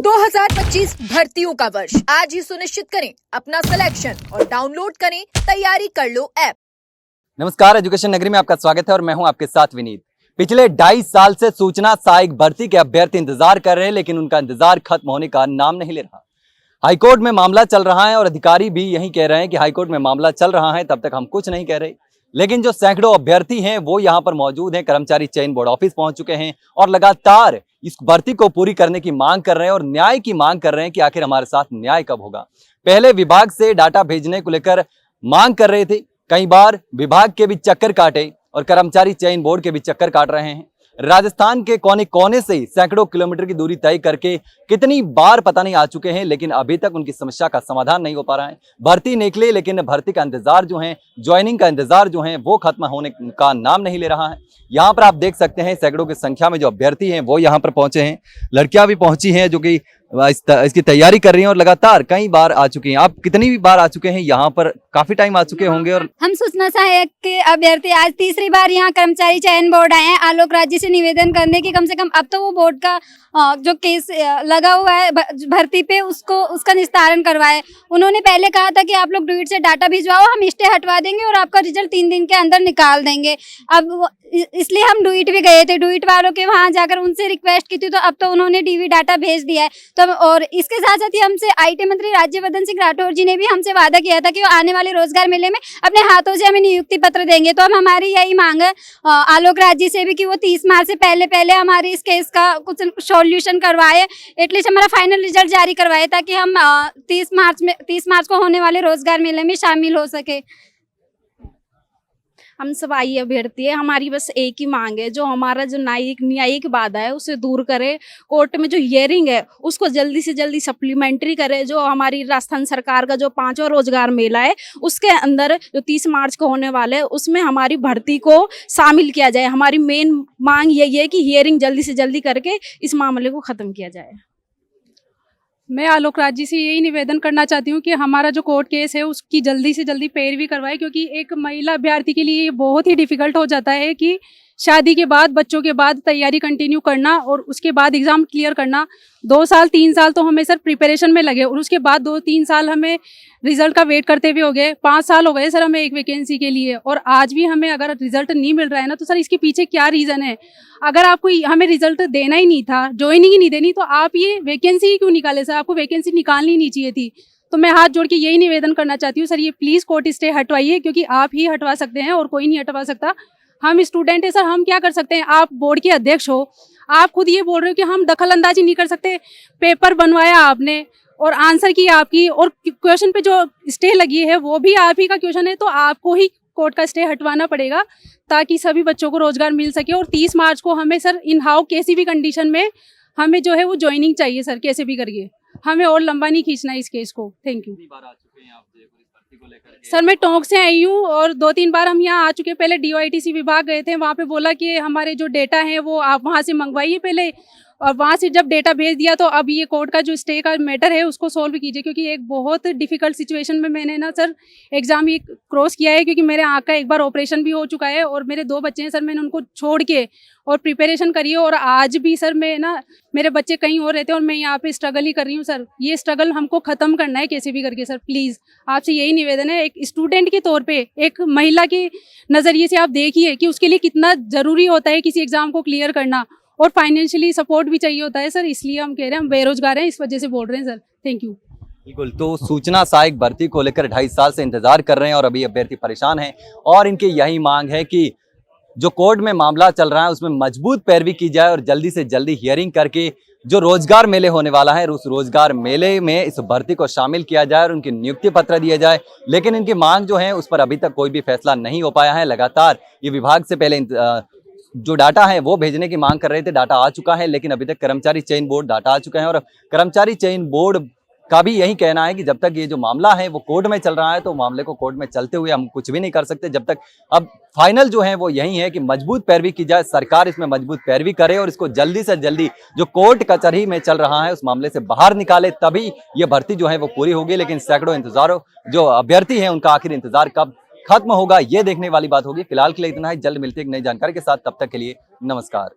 2025 भर्तियों का वर्ष आज ही सुनिश्चित करें अपना सिलेक्शन और डाउनलोड करें तैयारी कर लो ऐप। नमस्कार, एजुकेशन नगरी में आपका स्वागत है और मैं हूं आपके साथ विनीत। पिछले 2.5 साल से सूचना सहायक भर्ती के अभ्यर्थी इंतजार कर रहे हैं, लेकिन उनका इंतजार खत्म होने का नाम नहीं ले रहा। हाईकोर्ट में मामला चल रहा है और अधिकारी भी यही कह रहे हैं कि हाईकोर्ट में मामला चल रहा है, तब तक हम कुछ नहीं कह रहे। लेकिन जो सैकड़ों अभ्यर्थी हैं वो यहाँ पर मौजूद हैं, कर्मचारी चयन बोर्ड ऑफिस पहुंच चुके हैं और लगातार इस भर्ती को पूरी करने की मांग कर रहे हैं और न्याय की मांग कर रहे हैं कि आखिर हमारे साथ न्याय कब होगा। पहले विभाग से डाटा भेजने को लेकर मांग कर रहे थे, कई बार विभाग के भी चक्कर काटे और कर्मचारी चयन बोर्ड के भी चक्कर काट रहे हैं। राजस्थान के कोने कोने से सैकड़ों किलोमीटर की दूरी तय करके कितनी बार पता नहीं आ चुके हैं, लेकिन अभी तक उनकी समस्या का समाधान नहीं हो पा रहा है। भर्ती निकले, लेकिन भर्ती का इंतजार जो है, ज्वाइनिंग का इंतजार जो है, वो खत्म होने का नाम नहीं ले रहा है। यहाँ पर आप देख सकते हैं सैकड़ों की संख्या में जो अभ्यर्थी हैं वो यहाँ पर पहुंचे हैं। लड़कियां भी पहुंची हैं जो कि इसकी तैयारी कर रही हैं और लगातार कई बार आ चुकी हैं। आप कितनी बार आ चुके हैं यहाँ पर? काफी टाइम आ चुके होंगे। और हम सूचना सहायक के अभ्यर्थी आज तीसरी बार यहाँ कर्मचारी चयन बोर्ड आए हैं आलोक राज्य से निवेदन करने की। कम से कम अब तो वो बोर्ड का जो केस लगा हुआ है भर्ती पे उसका निस्तारण करवाए। उन्होंने पहले कहा था कि आप लोग डूइट से डाटा भिजवाओ, हम स्टे हटवा देंगे और आपका रिजल्ट 3 दिन के अंदर निकाल देंगे। अब इसलिए हम डूइट भी गए थे, डूइट वालों के वहाँ जाकर उनसे रिक्वेस्ट की थी, तो अब तो उन्होंने डीवी डाटा भेज दिया है। तो और इसके साथ साथ ही हमसे IT मंत्री राज्यवर्धन सिंह राठौर जी ने भी हमसे वादा किया था कि वो आने वाले रोजगार मेले में अपने हाथों से हमें नियुक्ति पत्र देंगे। तो अब हमारी यही मांग है आलोक राज्य से भी कि वो 30 मार्च से पहले हमारे इस केस का कुछ सॉल्यूशन करवाए, एटलीस्ट हमारा फाइनल रिजल्ट जारी करवाए, ताकि हम 30 मार्च को होने वाले रोजगार मेले में शामिल हो सके। हम सब आई अभ्यर्थी है, हमारी बस एक ही मांग है, जो हमारा जो न्यायिक बाधा है उसे दूर करे। कोर्ट में जो हियरिंग है उसको जल्दी से जल्दी सप्लीमेंट्री करे। जो हमारी राजस्थान सरकार का जो 5वां रोजगार मेला है उसके अंदर जो 30 मार्च को होने वाला है उसमें हमारी भर्ती को शामिल किया जाए। हमारी मेन मांग यही है कि हियरिंग जल्दी से जल्दी करके इस मामले को खत्म किया जाए। मैं आलोक राज्य से यही निवेदन करना चाहती हूँ कि हमारा जो कोर्ट केस है उसकी जल्दी से जल्दी पैरवी करवाए, क्योंकि एक महिला अभ्यर्थी के लिए ये बहुत ही डिफिकल्ट हो जाता है कि शादी के बाद, बच्चों के बाद तैयारी कंटिन्यू करना और उसके बाद एग्ज़ाम क्लियर करना। 2 साल 3 साल तो हमें सर प्रिपरेशन में लगे और उसके बाद 2-3 साल हमें रिजल्ट का वेट करते हुए हो गए। 5 साल हो गए सर हमें एक वैकेंसी के लिए, और आज भी हमें अगर रिजल्ट नहीं मिल रहा है ना, तो सर इसके पीछे क्या रीज़न है? अगर आपको हमें रिजल्ट देना ही नहीं था, ज्वाइनिंग ही नहीं देनी, तो आप ये वैकेंसी ही क्यों निकाले सर? आपको वैकेंसी निकालनी नहीं चाहिए थी। तो मैं हाथ जोड़ के यही निवेदन करना चाहती हूँ सर, ये प्लीज़ कोर्ट स्टे हटवाइए, क्योंकि आप ही हटवा सकते हैं और कोई नहीं हटवा सकता। हम स्टूडेंट हैं सर, हम क्या कर सकते हैं? आप बोर्ड के अध्यक्ष हो, आप खुद ये बोल रहे हो कि हम दखल अंदाजी नहीं कर सकते। पेपर बनवाया आपने और आंसर की आपकी, और क्वेश्चन पे जो स्टे लगी है वो भी आप ही का क्वेश्चन है, तो आपको ही कोर्ट का स्टे हटवाना पड़ेगा ताकि सभी बच्चों को रोजगार मिल सके। और 30 मार्च को हमें सर इन हाउ किसी भी कंडीशन में हमें जो है वो ज्वाइनिंग चाहिए सर, कैसे भी करके। हमें और लंबा नहीं खींचना इस केस को। Thank you. सर मैं टोंक से आई हूँ और 2-3 बार हम यहाँ आ चुके हैं। पहले DOITC विभाग गए थे, वहाँ पे बोला कि हमारे जो डेटा है वो आप वहाँ से मंगवाइए पहले, और वहाँ से जब डेटा भेज दिया तो अब ये कोर्ट का जो स्टे का मैटर है उसको सॉल्व कीजिए, क्योंकि एक बहुत डिफिकल्ट सिचुएशन में मैंने ना सर एग्ज़ाम ये क्रॉस किया है, क्योंकि मेरे आँख का एक बार ऑपरेशन भी हो चुका है और मेरे 2 बच्चे हैं सर, मैंने उनको छोड़ के और प्रिपरेशन करी है, और आज भी सर मैं ना, मेरे बच्चे कहीं और रहते हैं और मैं यहाँ पे स्ट्रगल ही कर रही हूँ सर। ये स्ट्रगल हमको ख़त्म करना है कैसे भी करके सर, प्लीज़ आपसे यही निवेदन है। एक स्टूडेंट के तौर पे, एक महिला के नज़रिए से आप देखिए कि उसके लिए कितना ज़रूरी होता है किसी एग्ज़ाम को क्लियर करना, और फाइनेंशियली सपोर्ट भी चाहिए होता है सर। इसलिए हम कह रहे हैं, हम बेरोजगार हैं, इस वजह से बोल रहे हैं सर। Thank you. बिल्कुल, तो सूचना सहायक भर्ती को लेकर 2.5 साल से इंतजार कर रहे हैं और अभी अभ्यर्थी परेशान हैं और इनकी यही मांग है कि जो कोर्ट में मामला चल रहा है उसमें मजबूत पैरवी की जाए और जल्दी से जल्दी हियरिंग करके जो रोजगार मेले होने वाला है उस रोजगार मेले में इस भर्ती को शामिल किया जाए और उनकी नियुक्ति पत्र दिया जाए। लेकिन इनकी मांग जो है उस पर अभी तक कोई भी फैसला नहीं हो पाया है। लगातार ये विभाग से पहले जो डाटा है वो भेजने की मांग कर रहे थे, डाटा आ चुका है, लेकिन अभी तक कर्मचारी चयन बोर्ड डाटा आ चुका है और कर्मचारी चयन बोर्ड का भी यही कहना है कि जब तक ये जो मामला है वो कोर्ट में चल रहा है तो मामले को कोर्ट में चलते हुए हम कुछ भी नहीं कर सकते। जब तक अब फाइनल जो है वो यही है कि मजबूत पैरवी की जाए, सरकार इसमें मजबूत पैरवी करे और इसको जल्दी से जल्दी जो कोर्ट कचहरी में चल रहा है उस मामले से बाहर निकाले, तभी ये भर्ती जो है वो पूरी होगी। लेकिन सैकड़ों इंतजारों जो अभ्यर्थी हैं उनका आखिर इंतजार कब खत्म होगा ये देखने वाली बात होगी। फिलहाल के लिए इतना ही, जल्द मिलते एक नई जानकारी के साथ, तब तक के लिए नमस्कार।